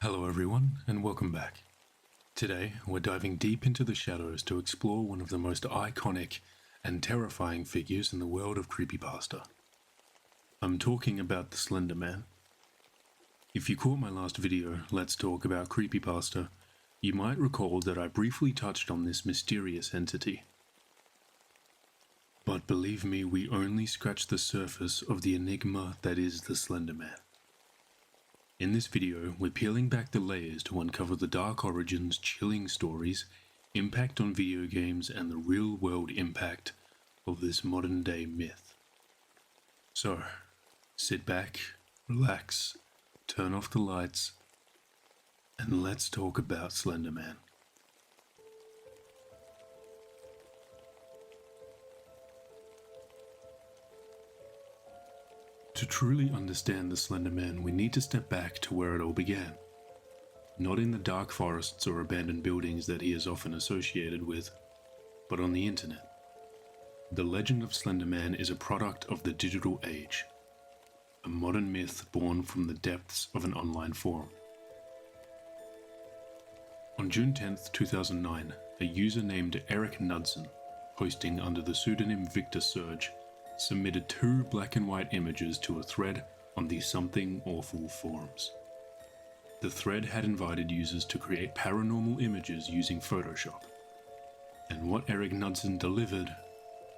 Hello everyone, and welcome back. Today, we're diving deep into the shadows to explore one of the most iconic and terrifying figures in the world of creepypasta. I'm talking about the Slenderman. If you caught my last video, Let's Talk About Creepypasta, you might recall that I briefly touched on this mysterious entity. But believe me, we only scratched the surface of the enigma that is the Slenderman. In this video, we're peeling back the layers to uncover the dark origins, chilling stories, impact on video games, and the real-world impact of this modern-day myth. So, sit back, relax, turn off the lights, and let's talk about Slenderman. To truly understand the Slenderman, we need to step back to where it all began. Not in the dark forests or abandoned buildings that he is often associated with, but on the internet. The legend of Slenderman is a product of the digital age, a modern myth born from the depths of an online forum. On June 10th, 2009, a user named Eric Knudsen, posting under the pseudonym Victor Surge, submitted two black and white images to a thread on the Something Awful forums. The thread had invited users to create paranormal images using Photoshop, and what Eric Knudsen delivered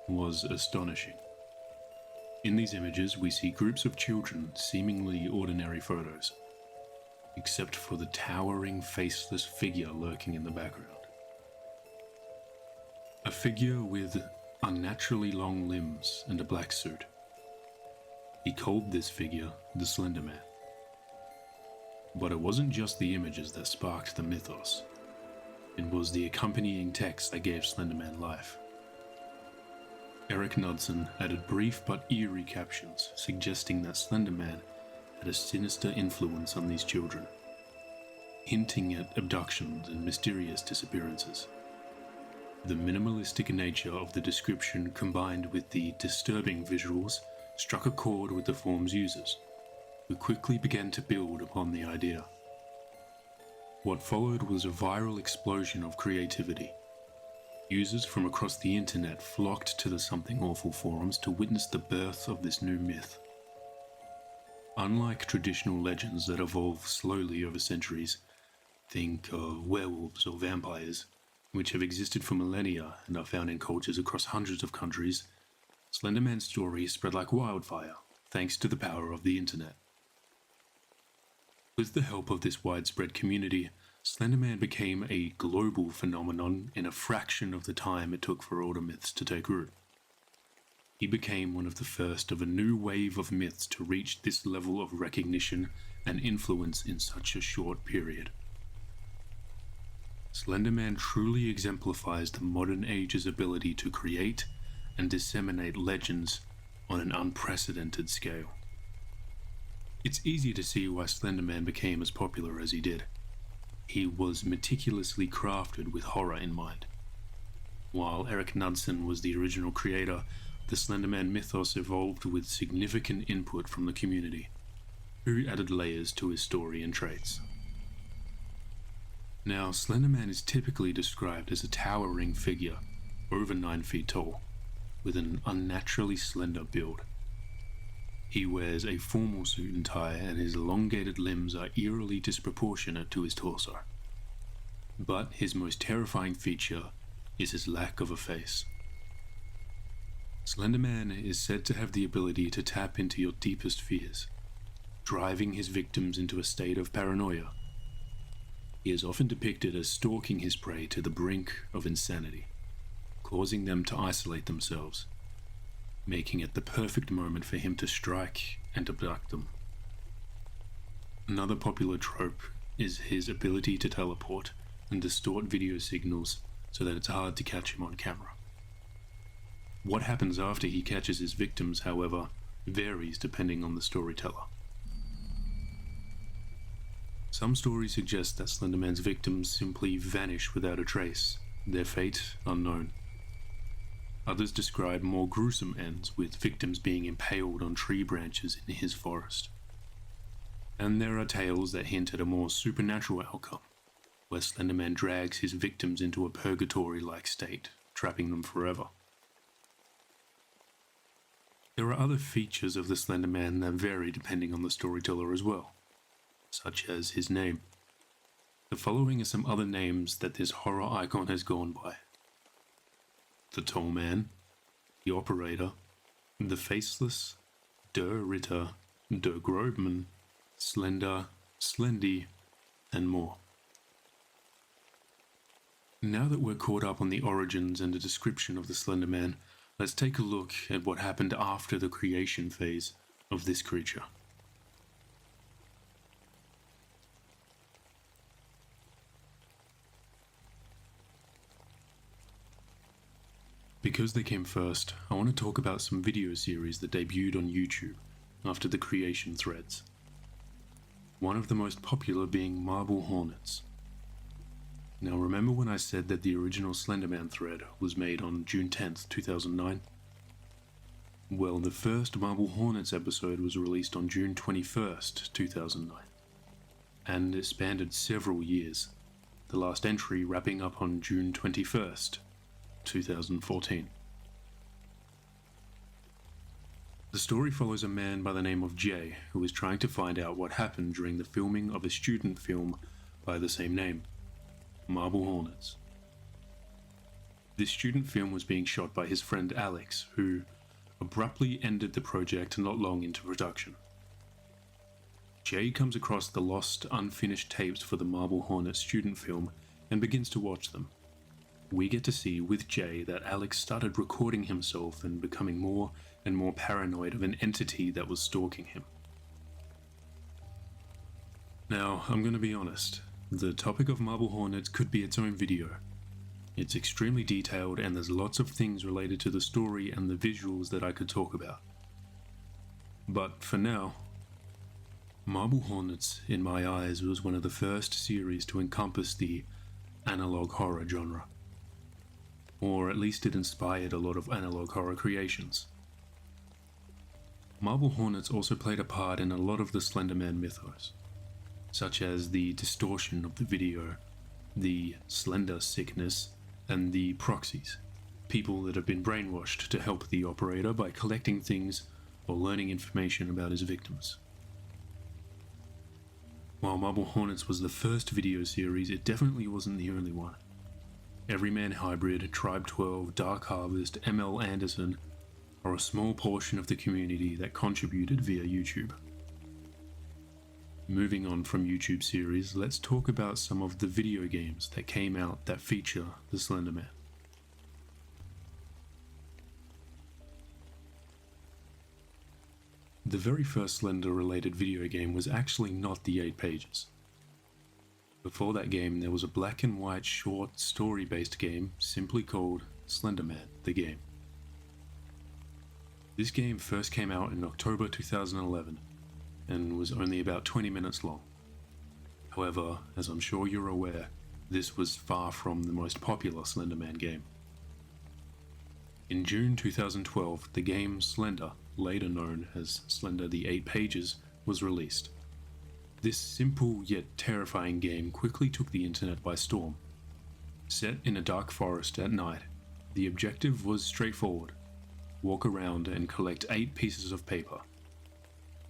was astonishing. In these images, we see groups of children, seemingly ordinary photos, except for the towering, faceless figure lurking in the background. A figure with unnaturally long limbs and a black suit. He called this figure the Slenderman. But it wasn't just the images that sparked the mythos. It was the accompanying text that gave Slenderman life. Eric Knudsen added brief but eerie captions suggesting that Slenderman had a sinister influence on these children, hinting at abductions and mysterious disappearances. The minimalistic nature of the description combined with the disturbing visuals struck a chord with the forum's users, who quickly began to build upon the idea. What followed was a viral explosion of creativity. Users from across the internet flocked to the Something Awful forums to witness the birth of this new myth. Unlike traditional legends that evolve slowly over centuries, think of werewolves or vampires, which have existed for millennia and are found in cultures across hundreds of countries, Slenderman's story spread like wildfire, thanks to the power of the internet. With the help of this widespread community, Slenderman became a global phenomenon in a fraction of the time it took for older myths to take root. He became one of the first of a new wave of myths to reach this level of recognition and influence in such a short period. Slenderman truly exemplifies the modern age's ability to create and disseminate legends on an unprecedented scale. It's easy to see why Slenderman became as popular as he did. He was meticulously crafted with horror in mind. While Eric Knudsen was the original creator, the Slenderman mythos evolved with significant input from the community, who added layers to his story and traits. Now, Slenderman is typically described as a towering figure, over 9 feet tall, with an unnaturally slender build. He wears a formal suit and tie, and his elongated limbs are eerily disproportionate to his torso. But his most terrifying feature is his lack of a face. Slenderman is said to have the ability to tap into your deepest fears, driving his victims into a state of paranoia. He is often depicted as stalking his prey to the brink of insanity, causing them to isolate themselves, making it the perfect moment for him to strike and abduct them. Another popular trope is his ability to teleport and distort video signals so that it's hard to catch him on camera. What happens after he catches his victims, however, varies depending on the storyteller. Some stories suggest that Slenderman's victims simply vanish without a trace, their fate unknown. Others describe more gruesome ends, with victims being impaled on tree branches in his forest. And there are tales that hint at a more supernatural outcome, where Slenderman drags his victims into a purgatory-like state, trapping them forever. There are other features of the Slenderman that vary depending on the storyteller as well, such as his name. The following are some other names that this horror icon has gone by: the Tall Man, the Operator, the Faceless, Der Ritter, Der Grobman, Slender, Slendy, and more. Now that we're caught up on the origins and the description of the Slenderman, let's take a look at what happened after the creation phase of this creature. Because they came first, I want to talk about some video series that debuted on YouTube after the creation threads. One of the most popular being Marble Hornets. Now remember when I said that the original Slenderman thread was made on June 10th, 2009? Well, the first Marble Hornets episode was released on June 21st, 2009, and it spanned several years, the last entry wrapping up on June 21st, 2014. The story follows a man by the name of Jay who is trying to find out what happened during the filming of a student film by the same name, Marble Hornets. This student film was being shot by his friend Alex, who abruptly ended the project not long into production. Jay comes across the lost, unfinished tapes for the Marble Hornets student film and begins to watch them. We get to see with Jay that Alex started recording himself and becoming more and more paranoid of an entity that was stalking him. Now, I'm going to be honest, the topic of Marble Hornets could be its own video. It's extremely detailed and there's lots of things related to the story and the visuals that I could talk about. But for now, Marble Hornets, in my eyes, was one of the first series to encompass the analog horror genre. Or at least it inspired a lot of analog horror creations. Marble Hornets also played a part in a lot of the Slenderman mythos, such as the distortion of the video, the Slender sickness, and the proxies, people that have been brainwashed to help the operator by collecting things or learning information about his victims. While Marble Hornets was the first video series, it definitely wasn't the only one. Everyman Hybrid, Tribe 12, Dark Harvest, ML Anderson are a small portion of the community that contributed via YouTube. Moving on from YouTube series, let's talk about some of the video games that came out that feature the Slenderman. The very first Slender-related video game was actually not the 8 Pages. Before that game, there was a black and white short story-based game simply called Slenderman, the game. This game first came out in October 2011 and was only about 20 minutes long. However, as I'm sure you're aware, this was far from the most popular Slenderman game. In June 2012, the game Slender, later known as Slender the 8 Pages, was released. This simple yet terrifying game quickly took the internet by storm. Set in a dark forest at night, the objective was straightforward: walk around and collect 8 pieces of paper.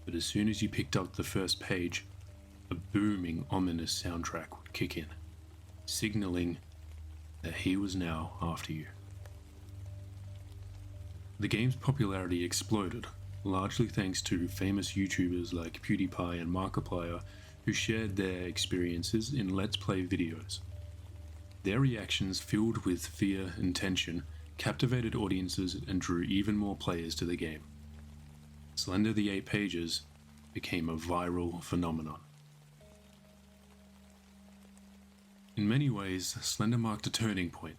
But as soon as you picked up the first page, a booming, ominous soundtrack would kick in, signaling that he was now after you. The game's popularity exploded, largely thanks to famous YouTubers like PewDiePie and Markiplier who shared their experiences in Let's Play videos. Their reactions, filled with fear and tension, captivated audiences and drew even more players to the game. Slender the 8 Pages became a viral phenomenon. In many ways, Slender marked a turning point.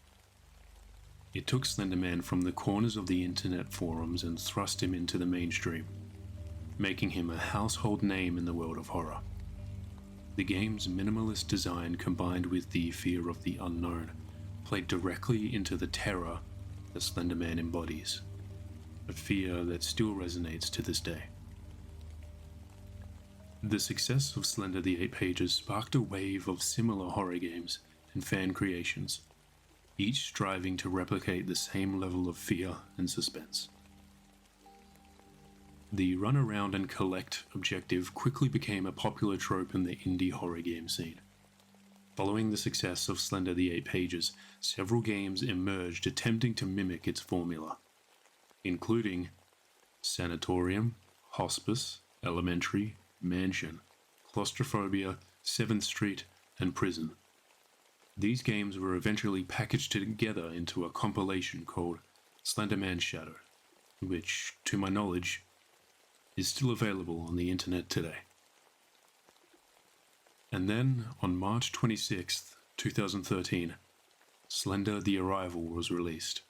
It took Slenderman from the corners of the internet forums and thrust him into the mainstream, making him a household name in the world of horror. The game's minimalist design combined with the fear of the unknown played directly into the terror that Slenderman embodies, a fear that still resonates to this day. The success of Slender the Eight Pages sparked a wave of similar horror games and fan creations, each striving to replicate the same level of fear and suspense. The run around and collect objective quickly became a popular trope in the indie horror game scene. Following the success of Slender the Eight Pages, several games emerged attempting to mimic its formula, including Sanatorium, Hospice, Elementary, Mansion, Claustrophobia, 7th Street, and Prison. These games were eventually packaged together into a compilation called Slenderman Shadow, which, to my knowledge, is still available on the internet today. And then, on March 26, 2013, Slender the Arrival was released.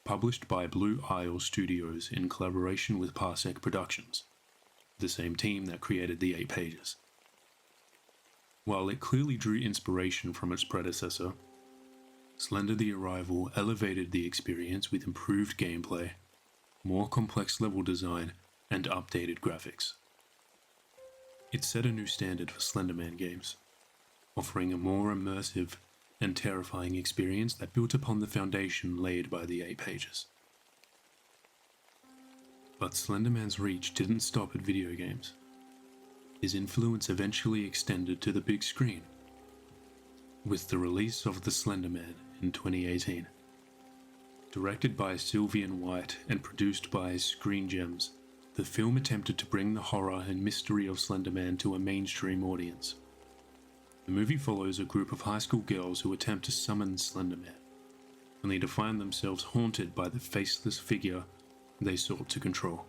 Published by Blue Isle Studios in collaboration with Parsec Productions, the same team that created the 8 Pages. While it clearly drew inspiration from its predecessor, Slender the Arrival elevated the experience with improved gameplay, more complex level design, and updated graphics. It set a new standard for Slenderman games, offering a more immersive and terrifying experience that built upon the foundation laid by the 8 Pages. But Slenderman's reach didn't stop at video games. His influence eventually extended to the big screen, with the release of The Slenderman in 2018. Directed by Sylvian White and produced by Screen Gems, the film attempted to bring the horror and mystery of Slenderman to a mainstream audience. The movie follows a group of high school girls who attempt to summon Slenderman, only to find themselves haunted by the faceless figure they sought to control.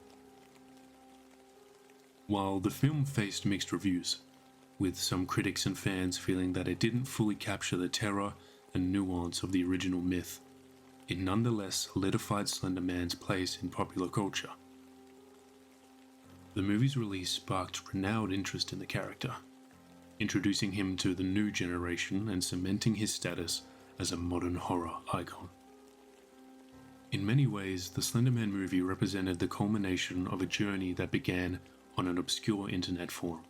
While the film faced mixed reviews, with some critics and fans feeling that it didn't fully capture the terror and nuance of the original myth, it nonetheless solidified Slenderman's place in popular culture. The movie's release sparked renewed interest in the character, introducing him to the new generation and cementing his status as a modern horror icon. In many ways, the Slenderman movie represented the culmination of a journey that began on an obscure internet forum.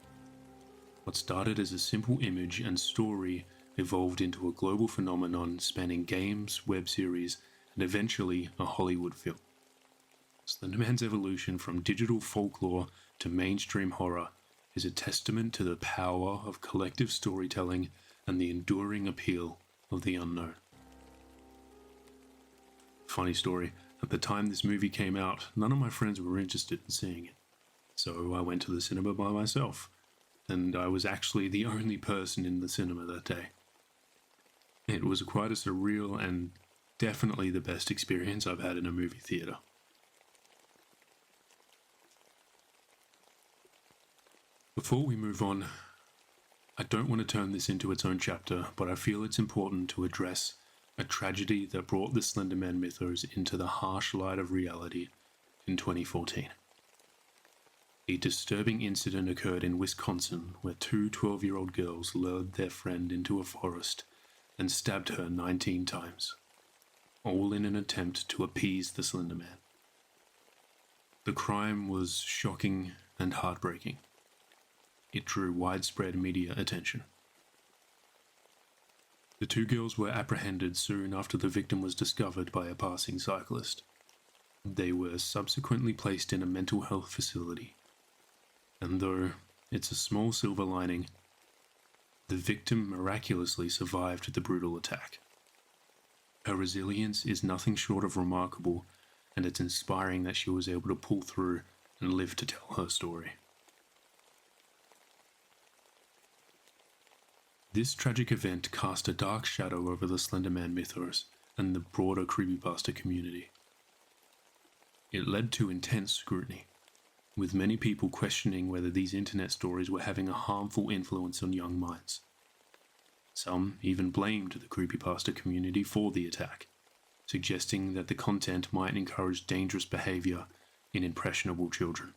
What started as a simple image and story evolved into a global phenomenon spanning games, web series, and eventually a Hollywood film. Slenderman's evolution from digital folklore to mainstream horror is a testament to the power of collective storytelling and the enduring appeal of the unknown. Funny story, at the time this movie came out, none of my friends were interested in seeing it. So I went to the cinema by myself, and I was actually the only person in the cinema that day. It was quite a surreal and definitely the best experience I've had in a movie theater. Before we move on, I don't want to turn this into its own chapter, but I feel it's important to address a tragedy that brought the Slenderman mythos into the harsh light of reality in 2014. A disturbing incident occurred in Wisconsin where two 12-year-old girls lured their friend into a forest and stabbed her 19 times, all in an attempt to appease the Slenderman. The crime was shocking and heartbreaking. It drew widespread media attention. The two girls were apprehended soon after the victim was discovered by a passing cyclist. They were subsequently placed in a mental health facility. And though it's a small silver lining, the victim miraculously survived the brutal attack. Her resilience is nothing short of remarkable, and it's inspiring that she was able to pull through and live to tell her story. This tragic event cast a dark shadow over the Slenderman mythos and the broader creepypasta community. It led to intense scrutiny, with many people questioning whether these internet stories were having a harmful influence on young minds. Some even blamed the creepypasta community for the attack, suggesting that the content might encourage dangerous behavior in impressionable children.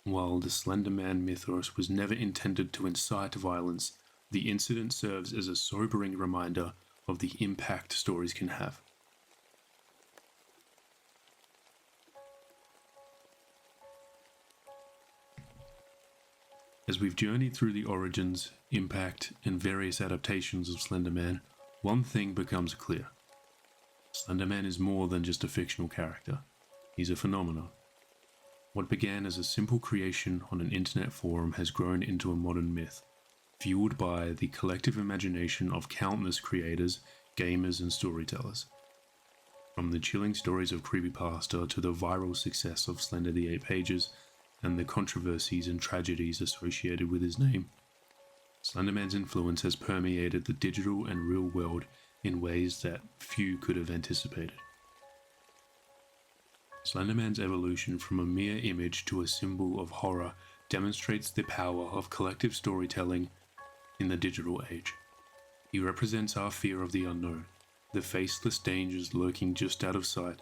While the Slenderman mythos was never intended to incite violence, the incident serves as a sobering reminder of the impact stories can have. As we've journeyed through the origins, impact, and various adaptations of Slenderman, one thing becomes clear. Slenderman is more than just a fictional character. He's a phenomenon. What began as a simple creation on an internet forum has grown into a modern myth, fueled by the collective imagination of countless creators, gamers, and storytellers. From the chilling stories of creepypasta to the viral success of Slender the 8 Pages and the controversies and tragedies associated with his name, Slenderman's influence has permeated the digital and real world in ways that few could have anticipated. Slenderman's evolution from a mere image to a symbol of horror demonstrates the power of collective storytelling in the digital age. He represents our fear of the unknown, the faceless dangers lurking just out of sight,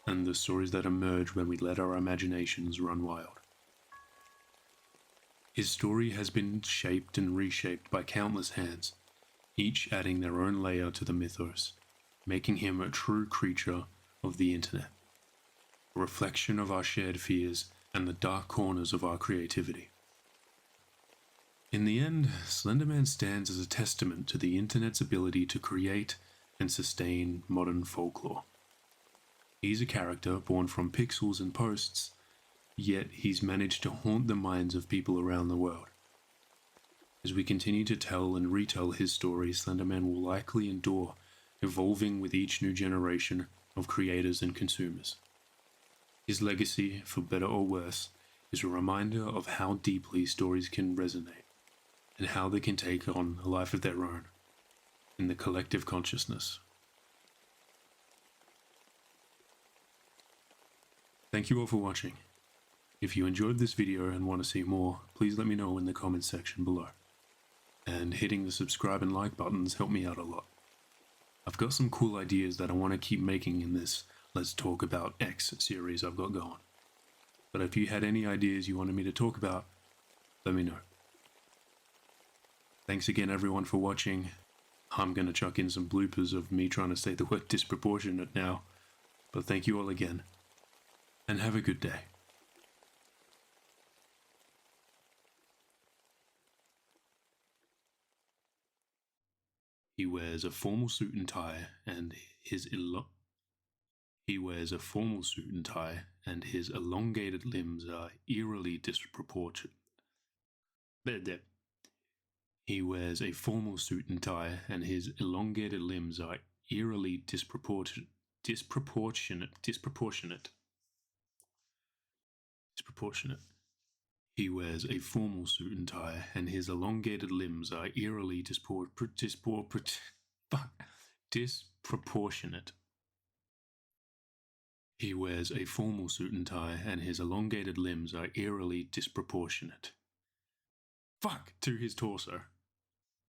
and the stories that emerge when we let our imaginations run wild. His story has been shaped and reshaped by countless hands, each adding their own layer to the mythos, making him a true creature of the internet, a reflection of our shared fears and the dark corners of our creativity. In the end, Slenderman stands as a testament to the internet's ability to create and sustain modern folklore. He's a character born from pixels and posts, yet he's managed to haunt the minds of people around the world. As we continue to tell and retell his story, Slenderman will likely endure, evolving with each new generation of creators and consumers. His legacy, for better or worse, is a reminder of how deeply stories can resonate, and how they can take on a life of their own in the collective consciousness. Thank you all for watching. If you enjoyed this video and want to see more, please let me know in the comments section below. And hitting the subscribe and like buttons help me out a lot. I've got some cool ideas that I want to keep making in this Let's Talk About X series I've got going. But if you had any ideas you wanted me to talk about, let me know. Thanks again everyone for watching. I'm going to chuck in some bloopers of me trying to say the word disproportionate now. But thank you all again, and have a good day. He wears a formal suit and tie, and his elongated limbs are eerily disproportionate. He wears a formal suit and tie, and his elongated limbs are eerily disproportionate. He wears a formal suit and tie, and his elongated limbs are eerily disproportionate. He wears a formal suit and tie, and his elongated limbs are eerily disproportionate to his torso.